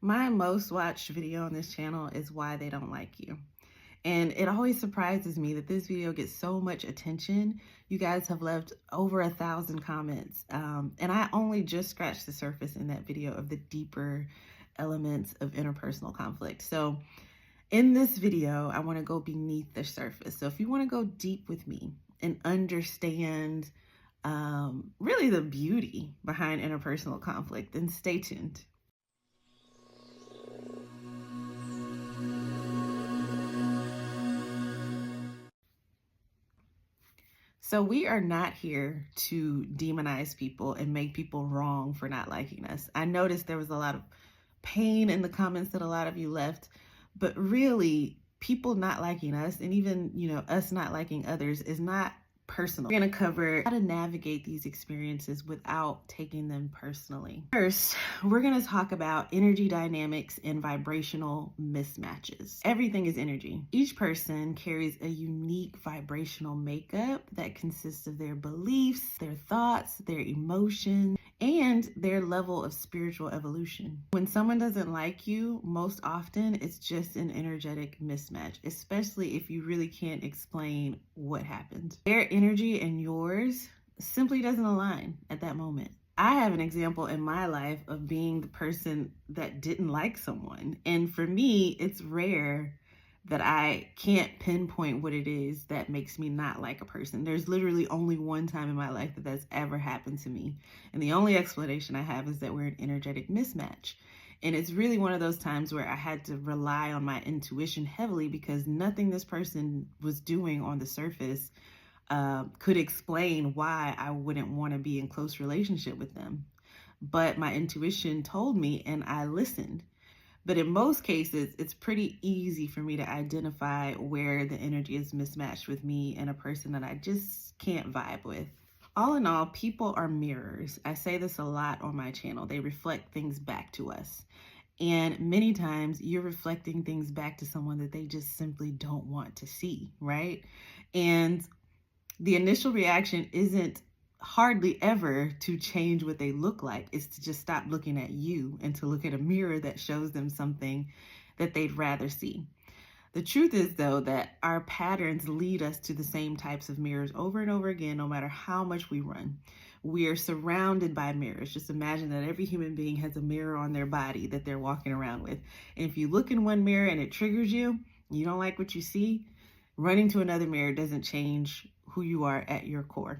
My most watched video on this channel is why they don't like you. And it always surprises me that this video gets so much attention. You guys have left over 1,000 comments. And I only just scratched the surface in that video of the deeper elements of interpersonal conflict. So in this video, I want to go beneath the surface. So if you want to go deep with me and understand really the beauty behind interpersonal conflict, then stay tuned. So we are not here to demonize people and make people wrong for not liking us. I noticed there was a lot of pain in the comments that a lot of you left, but really people not liking us and even, us not liking others is not personal. We're going to cover how to navigate these experiences without taking them personally. First, we're going to talk about energy dynamics and vibrational mismatches. Everything is energy. Each person carries a unique vibrational makeup that consists of their beliefs, their thoughts, their emotions, and their level of spiritual evolution. When someone doesn't like you, most often it's just an energetic mismatch, especially if you really can't explain what happened. Their energy and yours simply doesn't align at that moment. I have an example in my life of being the person that didn't like someone. And for me, it's rare that I can't pinpoint what it is that makes me not like a person. There's literally only one time in my life that that's ever happened to me. And the only explanation I have is that we're an energetic mismatch. And it's really one of those times where I had to rely on my intuition heavily because nothing this person was doing on the surface could explain why I wouldn't want to be in close relationship with them. But my intuition told me and I listened. But in most cases, it's pretty easy for me to identify where the energy is mismatched with me and a person that I just can't vibe with. All in all, people are mirrors. I say this a lot on my channel. They reflect things back to us. And many times you're reflecting things back to someone that they just simply don't want to see, right? And the initial reaction isn't hardly ever to change what they look like. It's to just stop looking at you and to look at a mirror that shows them something that they'd rather see. The truth is, though, that our patterns lead us to the same types of mirrors over and over again, no matter how much we run. We are surrounded by mirrors. Just imagine that every human being has a mirror on their body that they're walking around with. And if you look in one mirror and it triggers you, you don't like what you see, running to another mirror doesn't change who you are at your core.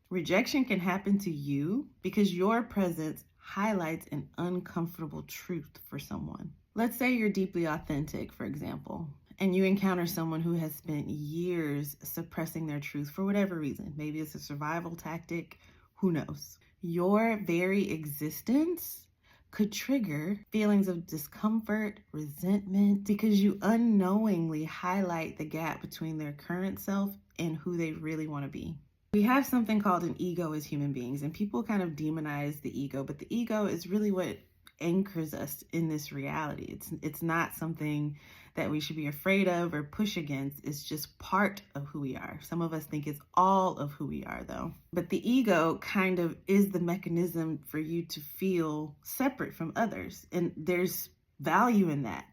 Rejection can happen to you because your presence highlights an uncomfortable truth for someone. Let's say you're deeply authentic, for example, and you encounter someone who has spent years suppressing their truth for whatever reason. Maybe it's a survival tactic, who knows? Your very existence could trigger feelings of discomfort, resentment, because you unknowingly highlight the gap between their current self and who they really want to be. We have something called an ego as human beings, and people kind of demonize the ego, but the ego is really what anchors us in this reality. It's not something that we should be afraid of or push against. It's just part of who we are. Some of us think it's all of who we are, though. But the ego kind of is the mechanism for you to feel separate from others, and there's value in that.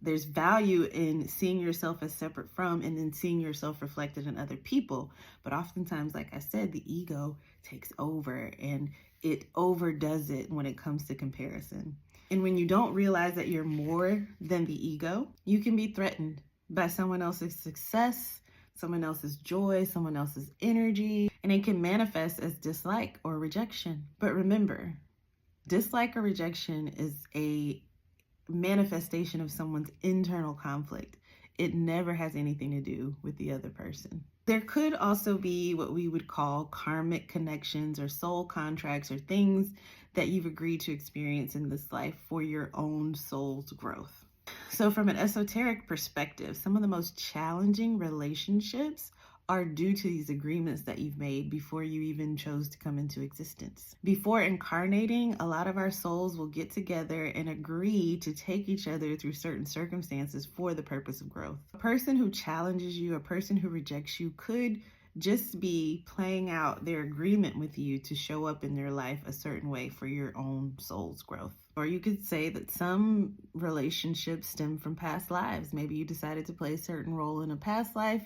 There's value in seeing yourself as separate from and then seeing yourself reflected in other people. But oftentimes, like I said, the ego takes over and it overdoes it when it comes to comparison. And when you don't realize that you're more than the ego, you can be threatened by someone else's success, someone else's joy, someone else's energy, and it can manifest as dislike or rejection. But remember, dislike or rejection is a manifestation of someone's internal conflict. It never has anything to do with the other person. There could also be what we would call karmic connections or soul contracts or things that you've agreed to experience in this life for your own soul's growth. So from an esoteric perspective, some of the most challenging relationships are due to these agreements that you've made before you even chose to come into existence. Before incarnating, a lot of our souls will get together and agree to take each other through certain circumstances for the purpose of growth. A person who challenges you, a person who rejects you could just be playing out their agreement with you to show up in their life a certain way for your own soul's growth. Or you could say that some relationships stem from past lives. Maybe you decided to play a certain role in a past life,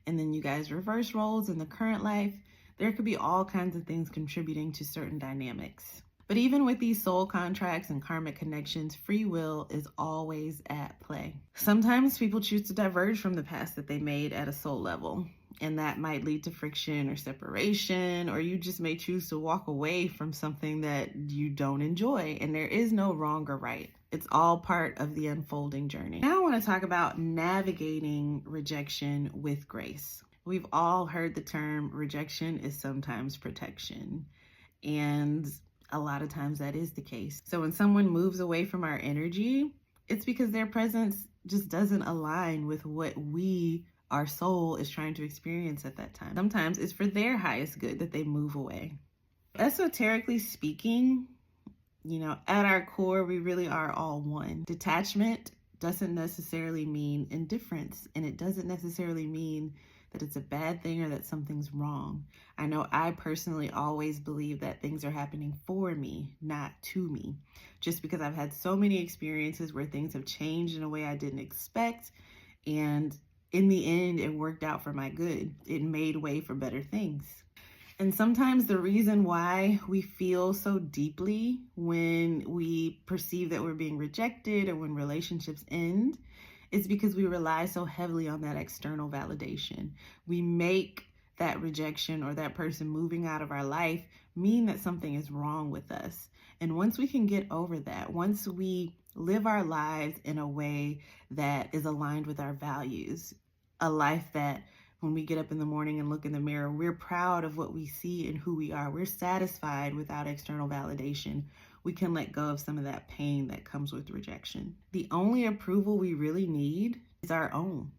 and then you guys reverse roles in the current life. There could be all kinds of things contributing to certain dynamics. But even with these soul contracts and karmic connections, free will is always at play. Sometimes people choose to diverge from the past that they made at a soul level, and that might lead to friction or separation, or you just may choose to walk away from something that you don't enjoy, and there is no wrong or right. It's all part of the unfolding journey. Now I want to talk about navigating rejection with grace. We've all heard the term rejection is sometimes protection, and a lot of times that is the case. So when someone moves away from our energy, it's because their presence just doesn't align with what our soul is trying to experience at that time. Sometimes it's for their highest good that they move away. Esoterically speaking, at our core, we really are all one. Detachment doesn't necessarily mean indifference, and it doesn't necessarily mean that it's a bad thing or that something's wrong. I know I personally always believe that things are happening for me, not to me, just because I've had so many experiences where things have changed in a way I didn't expect, and in the end, it worked out for my good. It made way for better things. And sometimes the reason why we feel so deeply when we perceive that we're being rejected or when relationships end is because we rely so heavily on that external validation. We make that rejection or that person moving out of our life mean that something is wrong with us. And once we can get over that, once we live our lives in a way that is aligned with our values, a life that when we get up in the morning and look in the mirror, we're proud of what we see and who we are. We're satisfied without external validation. We can let go of some of that pain that comes with rejection. The only approval we really need is our own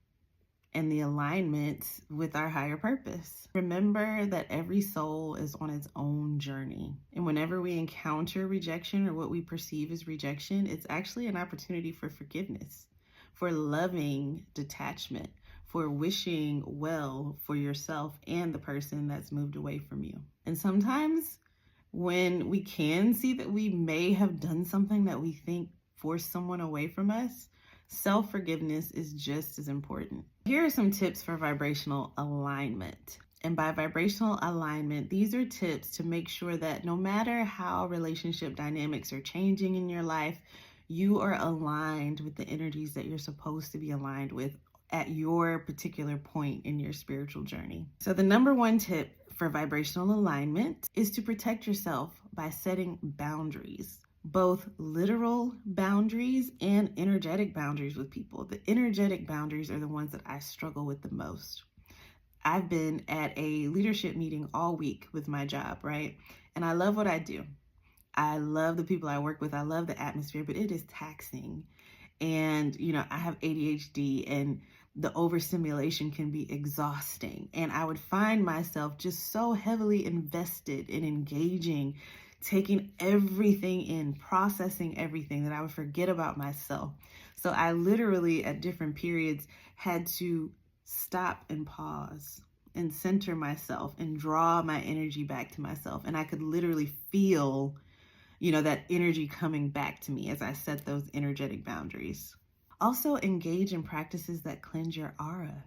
and the alignment with our higher purpose. Remember that every soul is on its own journey. And whenever we encounter rejection or what we perceive as rejection, it's actually an opportunity for forgiveness, for loving detachment, for wishing well for yourself and the person that's moved away from you. And sometimes when we can see that we may have done something that we think forced someone away from us, self-forgiveness is just as important. Here are some tips for vibrational alignment. And by vibrational alignment, these are tips to make sure that no matter how relationship dynamics are changing in your life, you are aligned with the energies that you're supposed to be aligned with at your particular point in your spiritual journey. So the number one tip for vibrational alignment is to protect yourself by setting boundaries, both literal boundaries and energetic boundaries with people. The energetic boundaries are the ones that I struggle with the most. I've been at a leadership meeting all week with my job, right? And I love what I do. I love the people I work with. I love the atmosphere, but it is taxing. And, I have ADHD, and the overstimulation can be exhausting. And I would find myself just so heavily invested in engaging, taking everything in, processing everything, that I would forget about myself. So I literally at different periods had to stop and pause and center myself and draw my energy back to myself. And I could literally feel that energy coming back to me as I set those energetic boundaries. Also, engage in practices that cleanse your aura.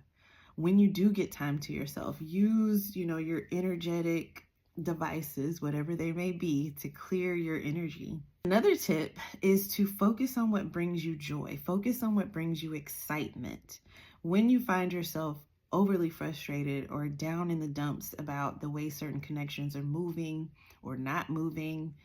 When you do get time to yourself, use, your energetic devices, whatever they may be, to clear your energy. Another tip is to focus on what brings you joy. Focus on what brings you excitement. When you find yourself overly frustrated or down in the dumps about the way certain connections are moving or not moving,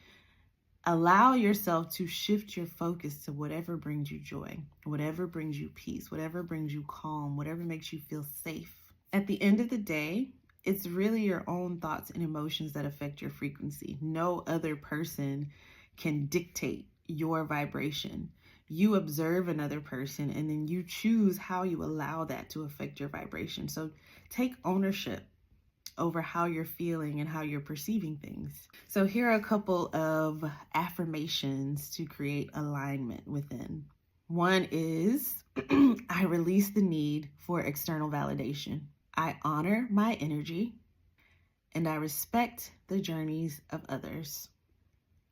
allow yourself to shift your focus to whatever brings you joy, whatever brings you peace, whatever brings you calm, whatever makes you feel safe. At the end of the day, it's really your own thoughts and emotions that affect your frequency. No other person can dictate your vibration. You observe another person and then you choose how you allow that to affect your vibration. So take ownership over how you're feeling and how you're perceiving things. So here are a couple of affirmations to create alignment within. One is, I release the need for external validation. I honor my energy, and I respect the journeys of others.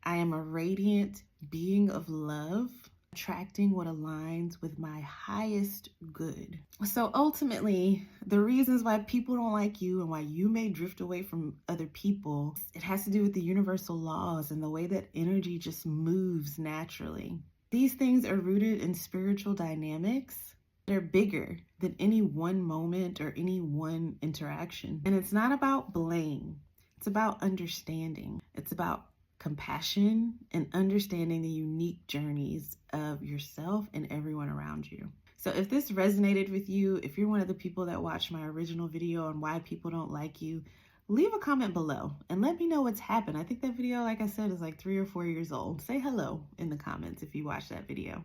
I am a radiant being of love, attracting what aligns with my highest good. So ultimately, the reasons why people don't like you and why you may drift away from other people, it has to do with the universal laws and the way that energy just moves naturally. These things are rooted in spiritual dynamics. They're bigger than any one moment or any one interaction. And it's not about blame. It's about understanding. It's about compassion and understanding the unique journeys of yourself and everyone around you. So if this resonated with you, if you're one of the people that watched my original video on why people don't like you, leave a comment below and let me know what's happened. I think that video, like I said, is like 3 or 4 years old. Say hello in the comments if you watched that video.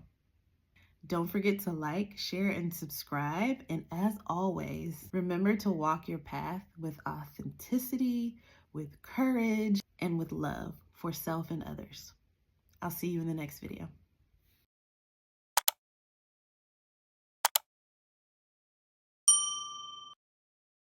Don't forget to like, share, and subscribe. And as always, remember to walk your path with authenticity, with courage, and with love for self and others. I'll see you in the next video.